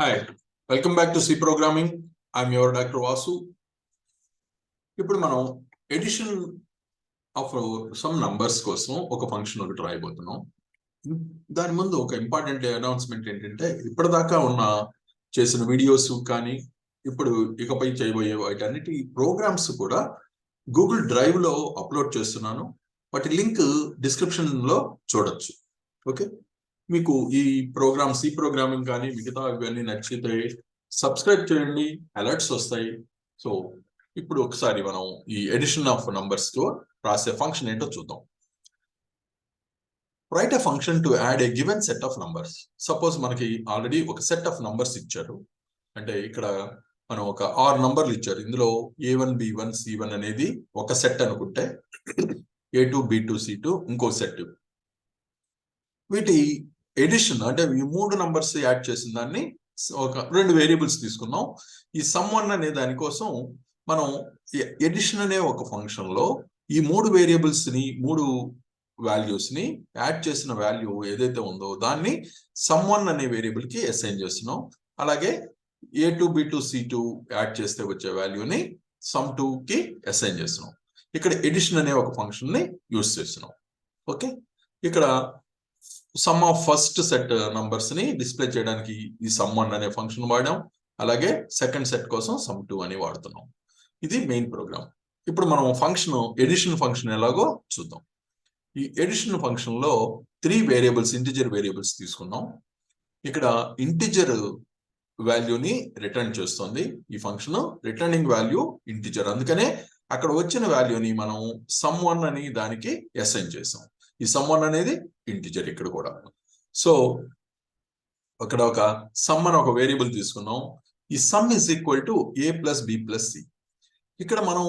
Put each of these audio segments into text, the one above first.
Hi, welcome back to C Programming. I'm your Dr. Vasu. ఇప్పుడు మనం edition of some numbers కోసం ఒక function ఒకటి రాయబోతున్నాం. దాని ముందు ఒక ఇంపార్టెంట్ అనౌన్స్మెంట్ ఏంటంటే ఇప్పటిదాకా ఉన్న చేసిన వీడియోస్ కానీ ఇప్పుడు ఇకపై చేయబోయే వాటన్నిటి ప్రోగ్రామ్స్ కూడా గూగుల్ డ్రైవ్ లో అప్లోడ్ చేస్తున్నాను. వాటి లింక్ డిస్క్రిప్షన్ లో చూడొచ్చు. ఓకే, మీకు ఈ ప్రోగ్రామ్ సి ప్రోగ్రామింగ్ కానీ మిగతా ఇవన్నీ నచ్చితే సబ్స్క్రైబ్ చేయండి, అలర్ట్స్ వస్తాయి. సో ఇప్పుడు ఒకసారి మనం ఈ ఎడిషన్ ఆఫ్ నంబర్స్ తో రాసే ఫంక్షన్ ఏంటో చూద్దాం. Right a function to add a given set of numbers. Suppose మనకి ఆల్రెడీ ఒక సెట్ ఆఫ్ నంబర్స్ ఇచ్చారు. అంటే ఇక్కడ మనం ఒక 6 నంబర్లు ఇచ్చారు. ఇందులో A1 B1 C1 అనేది ఒక సెట్ అనుకుంటే A2 B2 C2 ఇంకో సెట్. వీటి ఎడిషన్ అంటే ఈ 3 నంబర్స్ యాడ్ చేసిన దాన్ని ఒక 2 వేరియబుల్స్ తీసుకున్నాం. ఈ సమ్ 1 అనే దానికోసం మనం ఎడిషన్ అనే ఒక ఫంక్షన్ లో ఈ 3 వేరియబుల్స్ ని 3 వాల్యూస్ ని యాడ్ చేసిన వాల్యూ ఏదైతే ఉందో దాన్ని సమ్ 1 అనే వేరియబుల్ కి అసైన్ చేస్తున్నాం. అలాగే A2 B2 C2 యాడ్ చేస్తే వచ్చే వాల్యూని సమ్ 2 కి అసైన్ చేస్తున్నాం. ఇక్కడ ఎడిషన్ అనే ఒక ఫంక్షన్ ని యూజ్ చేస్తున్నాం. ఓకే, ఇక్కడ some of first set numbers ని డిస్ప్లే చేయడానికి ఈ సమ్ 1 అనే ఫంక్షన్ వాడాం. అలాగే సెకండ్ సెట్ కోసం సమ్ 2 అని వాడుతున్నాం. ఇది మెయిన్ ప్రోగ్రామ్. ఇప్పుడు మనం ఫంక్షన్ ఎడిషన్ ఫంక్షన్ ఎలాగో చూద్దాం. ఈ ఎడిషన్ ఫంక్షన్ లో 3 వేరియబుల్స్ ఇంటిజర్ వేరియబుల్స్ తీసుకున్నాం. ఇక్కడ ఇంటిజర్ వాల్యూని రిటర్న్ చేస్తుంది ఈ ఫంక్షన్. రిటర్నింగ్ వాల్యూ ఇంటిజర్, అందుకనే అక్కడ వచ్చిన వాల్యూని మనం సమ్ 1 అని దానికి అసైన్ చేసాం. ఈ సమ్ 1 అనేది ఇంటిజర్ ఇక్కడ కూడా. సో అక్కడ ఒక సమ్ అని ఒక వేరియబుల్ తీసుకున్నాం. ఈ some is equal to A plus B plus C. ఇక్కడ మనం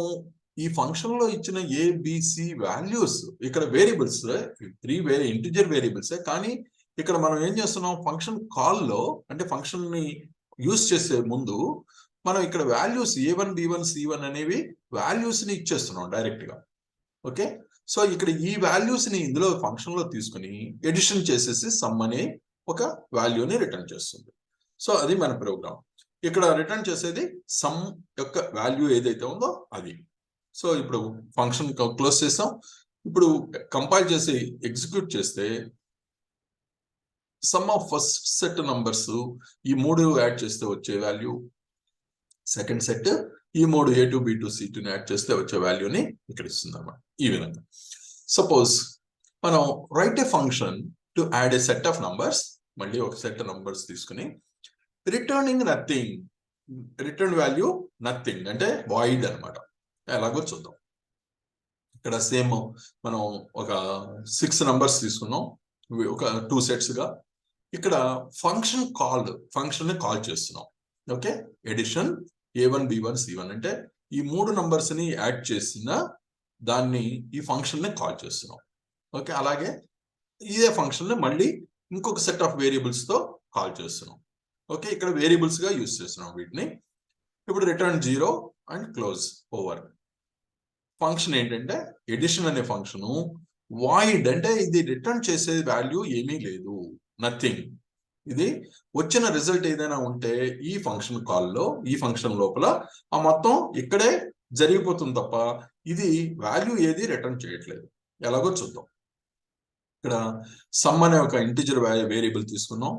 ఈ ఫంక్షన్ లో ఇచ్చిన ABC వాల్యూస్ ఇక్కడ వేరియబుల్స్ 3 ఇంటిజర్ వేరియబుల్స్. కానీ ఇక్కడ మనం ఏం చేస్తున్నాం, ఫంక్షన్ కాల్ లో అంటే ఫంక్షన్ ని యూజ్ చేసే ముందు మనం ఇక్కడ వాల్యూస్ A1 B1 C1 అనేవి వాల్యూస్ ని ఇచ్చేస్తున్నాం డైరెక్ట్ గా. ఓకే, సో ఇక్కడ ఈ వాల్యూస్ ని ఇందులో ఫంక్షన్ లో తీసుకుని ఎడిషన్ చేసేసి సమ్ అనే ఒక వాల్యూని రిటర్న్ చేస్తుంది. సో అది మన ప్రోగ్రామ్. ఇక్కడ రిటర్న్ చేసేది సమ్ యొక్క వాల్యూ ఏదైతే ఉందో అది. సో ఇప్పుడు ఫంక్షన్ క్లోజ్ చేసాం. ఇప్పుడు కంపైల్ చేసి ఎగ్జిక్యూట్ చేస్తే some of first set numbers ఈ 3 యాడ్ చేస్తే వచ్చే వాల్యూ, సెకండ్ సెట్ ఈ 3 A2 B2 C2 యాడ్ చేస్తే వచ్చే వాల్యూని ఇక్కడ ఇస్తుంది అన్నమాట. ఈ విధంగా సపోజ్ మనం right A function to add A set of numbers. మళ్ళీ ఒక సెట్ నంబర్స్ తీసుకుని returning nothing, return value nothing అంటే వాయిడ్ అనమాట. ఎలాగో చూద్దాం. ఇక్కడ సేమ్ మనం ఒక 6 నంబర్స్ తీసుకున్నాం, ఒక 2 సెట్స్ గా. ఇక్కడ ఫంక్షన్ ని కాల్ చేస్తున్నాం. Okay, edition A1 B1 C1 అంటే ఈ 3 నంబర్స్ ని యాడ్ చేసిన దాన్ని ఈ ఫంక్షన్ ని కాల్ చేస్తున్నాం. ఓకే, అలాగే ఇదే ఫంక్షన్ ని మళ్ళీ ఇంకొక సెట్ ఆఫ్ వేరియబుల్స్ తో కాల్ చేస్తున్నాం. ఓకే, ఇక్కడ వేరియబుల్స్ గా యూజ్ చేస్తున్నాం వీటిని. ఇప్పుడు return 0 and close over. Function ఏంటంటే ఎడిషన్ అనే ఫంక్షన్ వాయిడ్ అంటే ఇది రిటర్న్ చేసే వాల్యూ ఏమీ లేదు, నథింగ్. ఇది వచ్చిన రిజల్ట్ ఏదైనా ఉంటే ఈ ఫంక్షన్ కాల్లో ఈ ఫంక్షన్ లోపల ఆ మొత్తం ఇక్కడే జరిగిపోతుంది తప్ప ఇది వాల్యూ ఏది రిటర్న్ చేయట్లేదు. ఎలాగో చూద్దాం. ఇక్కడ సమ్ అనే ఒక ఇంటిజర్ వేరియబుల్ తీసుకున్నాం.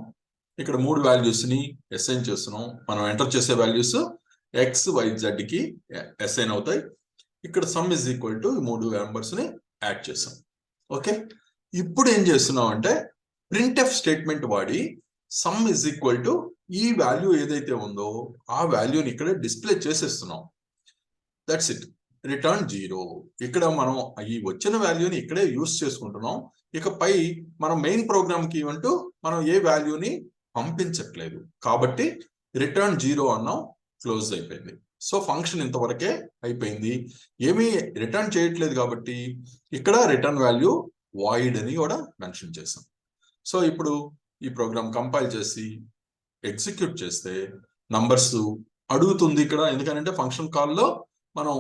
ఇక్కడ 3 వాల్యూస్ ని అసైన్ చేస్తున్నాం. మనం ఎంటర్ చేసే వాల్యూస్ XYZ కి అసైన్ అవుతాయి. ఇక్కడ some is equal to 3 numbers ని యాడ్ చేసాం. ఓకే, ఇప్పుడు ఏం చేస్తున్నాం అంటే ప్రింట్ఎఫ్ స్టేట్మెంట్ వాడి సమ్ ఇస్ ఈక్వల్ టు ఈ వాల్యూ ఏదైతే ఉందో ఆ వాల్యూని ఇక్కడ డిస్ప్లే చేసేస్తున్నాం. That's it, return 0. ఇక్కడ మనం ఈ వచ్చిన వాల్యూని ఇక్కడే యూస్ చేసుకుంటున్నాం. ఇకపై మనం మెయిన్ ప్రోగ్రామ్ కి అంటూ మనం ఏ వాల్యూని పంపించట్లేదు కాబట్టి రిటర్న్ 0 అన్నాం, క్లోజ్ అయిపోయింది. సో ఫంక్షన్ ఇంతవరకే అయిపోయింది. ఏమీ రిటర్న్ చేయట్లేదు కాబట్టి ఇక్కడ రిటర్న్ వాల్యూ వాయిడ్ అని కూడా మెన్షన్ చేసాం. సో ఇప్పుడు ఈ ప్రోగ్రామ్ కంపైల్ చేసి ఎగ్జిక్యూట్ చేస్తే నంబర్స్ అడుగుతుంది ఇక్కడ. ఎందుకంటే ఫంక్షన్ కాల్లో మనం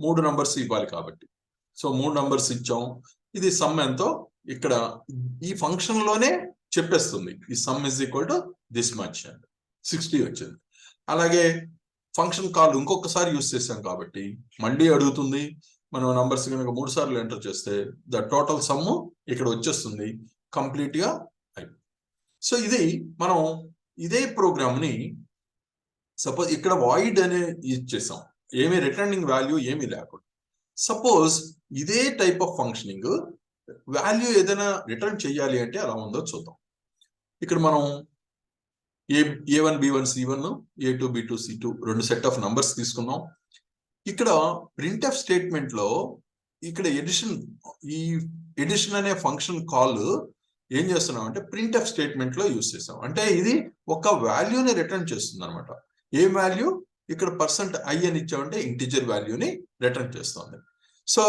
3 నంబర్స్ ఇవ్వాలి కాబట్టి. సో 3 నంబర్స్ ఇచ్చాం. ఇది సమ్ ఎంతో ఇక్కడ ఈ ఫంక్షన్ లోనే చెప్పేస్తుంది. ఈ some is equal to this much. 60 వచ్చింది. అలాగే ఫంక్షన్ కాల్ ఇంకొకసారి యూస్ చేసాం కాబట్టి మళ్ళీ అడుగుతుంది. మనం నంబర్స్ కనుక 3 సార్లు ఎంటర్ చేస్తే ద టోటల్ సమ్ ఇక్కడ వచ్చేస్తుంది కంప్లీట్ గా. సో ఇది మనం ఇదే ప్రోగ్రామ్ ని సపోజ్ ఇక్కడ వాయిడ్ అనే ఇచ్చేసాం, ఏమి రిటర్నింగ్ వాల్యూ ఏమీ లేకుండా. సపోజ్ ఇదే టైప్ ఆఫ్ ఫంక్షనింగ్ వాల్యూ ఏదైనా రిటర్న్ చేయాలి అంటే ఎలా ఉందో చూద్దాం. ఇక్కడ మనం A1 B1 C1 A2 B2 C2 రెండు సెట్ ఆఫ్ నంబర్స్ తీసుకున్నాం. ఇక్కడ ప్రింట్ఎఫ్ స్టేట్మెంట్ లో ఇక్కడ ఈ ఎడిషన్ అనే ఫంక్షన్ కాల్ ఏం చేస్తున్నాం అంటే ప్రింట్ఎఫ్ స్టేట్మెంట్ లో యూజ్ చేసాం. అంటే ఇది ఒక వాల్యూని రిటర్న్ చేస్తుంది అనమాట. ఏ వాల్యూ ఇక్కడ %i అని ఇచ్చామంటే ఇంటిజర్ వాల్యూని రిటర్న్ చేస్తుంది. సో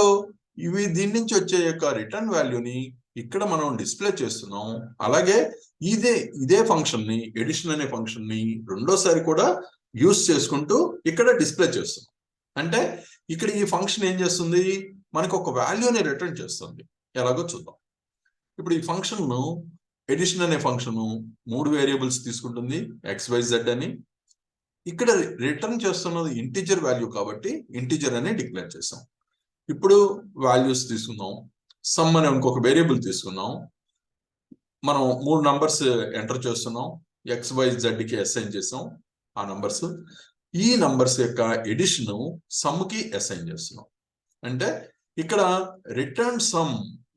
ఇవి దీని నుంచి వచ్చే యొక్క రిటర్న్ వాల్యూని ఇక్కడ మనం డిస్ప్లే చేస్తున్నాం. అలాగే ఇదే ఫంక్షన్ ని ఎడిషన్ అనే ఫంక్షన్ ని రెండోసారి కూడా యూజ్ చేసుకుంటూ ఇక్కడ డిస్ప్లే చేస్తున్నాం. అంటే ఇక్కడ ఈ ఫంక్షన్ ఏం చేస్తుంది, మనకు ఒక వాల్యూని రిటర్న్ చేస్తుంది. ఎలాగో చూద్దాం. ఇప్పుడు ఈ ఫంక్షన్ ను ఎడిషన్ అనే ఫంక్షన్ 3 వేరియబుల్స్ తీసుకుంటుంది XYZ అని. ఇక్కడ రిటర్న్ చేస్తున్నది ఇంటిజర్ వాల్యూ కాబట్టి ఇంటిజర్ అని డిక్లేర్ చేసాం. ఇప్పుడు వాల్యూస్ తీసుకుందాం. సమ్ అనే ఇంకొక వేరియబుల్ తీసుకున్నాం. మనం 3 నంబర్స్ ఎంటర్ చేస్తున్నాం. XYZ కి అసైన్ చేసాం ఆ నంబర్స్. ఈ నంబర్స్ యొక్క ఎడిషన్ సమ్ కి అసైన్ చేస్తున్నాం. అంటే ఇక్కడ రిటర్న్ సమ్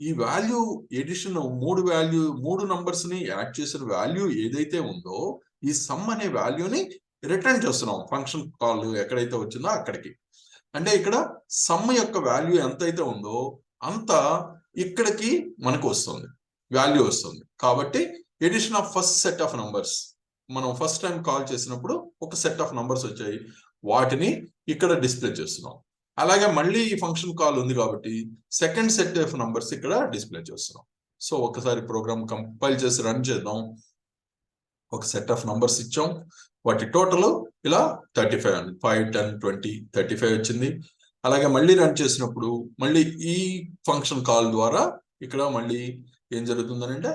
ఈ వాల్యూ ఎడిషన్ 3 నంబర్స్ ని యాడ్ చేసిన వాల్యూ ఏదైతే ఉందో ఈ సమ్ అనే వాల్యూని రిటర్న్ చేస్తున్నాం ఫంక్షన్ కాల్ ఎక్కడైతే వచ్చిందో అక్కడికి. అంటే ఇక్కడ సమ్ యొక్క వాల్యూ ఎంతైతే ఉందో అంత ఇక్కడికి మనకు వస్తుంది, వాల్యూ వస్తుంది. కాబట్టి addition of first set of numbers, మనం ఫస్ట్ టైం కాల్ చేసినప్పుడు ఒక సెట్ ఆఫ్ నంబర్స్ వచ్చాయి, వాటిని ఇక్కడ డిస్ప్లే చేస్తున్నాం. అలాగే మళ్ళీ ఈ ఫంక్షన్ కాల్ ఉంది కాబట్టి సెకండ్ సెట్ ఆఫ్ నంబర్స్ ఇక్కడ డిస్ప్లే చేస్తున్నాం. సో ఒకసారి ప్రోగ్రామ్ కంపైల్ చేసి రన్ చేద్దాం. ఒక సెట్ ఆఫ్ నంబర్స్ ఇచ్చాం, వాటి టోటల్ ఇలా 35 5 10 20 35 వచ్చింది. అలాగే మళ్ళీ రన్ చేసినప్పుడు మళ్ళీ ఈ ఫంక్షన్ కాల్ ద్వారా ఇక్కడ మళ్ళీ ఏం జరుగుతుందని అంటే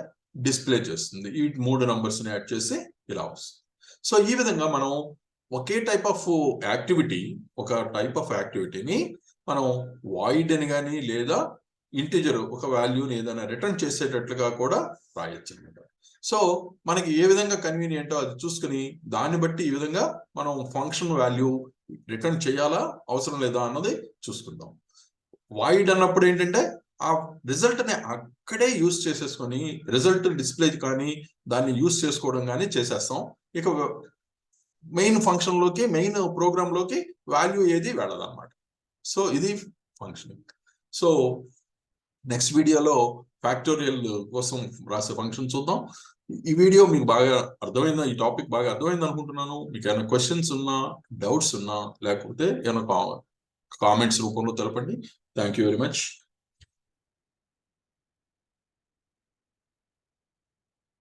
డిస్ప్లే చేస్తుంది. ఈ 3 నంబర్స్ ని యాడ్ చేసి ఇలా వస్తుంది. సో ఈ విధంగా మనం ఒకే టైప్ ఆఫ్ యాక్టివిటీ, ఒక టైప్ ఆఫ్ యాక్టివిటీని మనం వాయిడ్ అని కానీ లేదా ఇంటిజర్ ఒక వాల్యూని ఏదైనా రిటర్న్ చేసేటట్లుగా కూడా రాయొచ్చు అనమాట. సో మనకి ఏ విధంగా కన్వీనియంటో అది చూసుకుని దాన్ని బట్టి ఈ విధంగా మనం ఫంక్షన్ వాల్యూ రిటర్న్ చేయాలా అవసరం లేదా అన్నది చూసుకుందాం. వాయిడ్ అన్నప్పుడు ఏంటంటే ఆ రిజల్ట్ ని అక్కడే యూజ్ చేసేసుకొని రిజల్ట్ డిస్ప్లే కానీ దాన్ని యూజ్ చేసుకోవడం కానీ చేసేస్తాం. ఇక మెయిన్ ఫంక్షన్ లోకి మెయిన్ ప్రోగ్రామ్ లోకి వాల్యూ ఏది వెళ్ళదన్నమాట. సో ఇది ఫంక్షనింగ్. సో నెక్స్ట్ వీడియోలో ఫ్యాక్టోరియల్ కోసం రాసే ఫంక్షన్ చూద్దాం. ఈ వీడియో మీకు బాగా అర్థమైందా, ఈ టాపిక్ బాగా అర్థమైంది అనుకుంటున్నాను. మీకు ఏమైనా క్వశ్చన్స్ ఉన్నా, డౌట్స్ ఉన్నా, లేకపోతే ఏమైనా కామెంట్స్ రూపంలో తెలపండి. Thank you very much.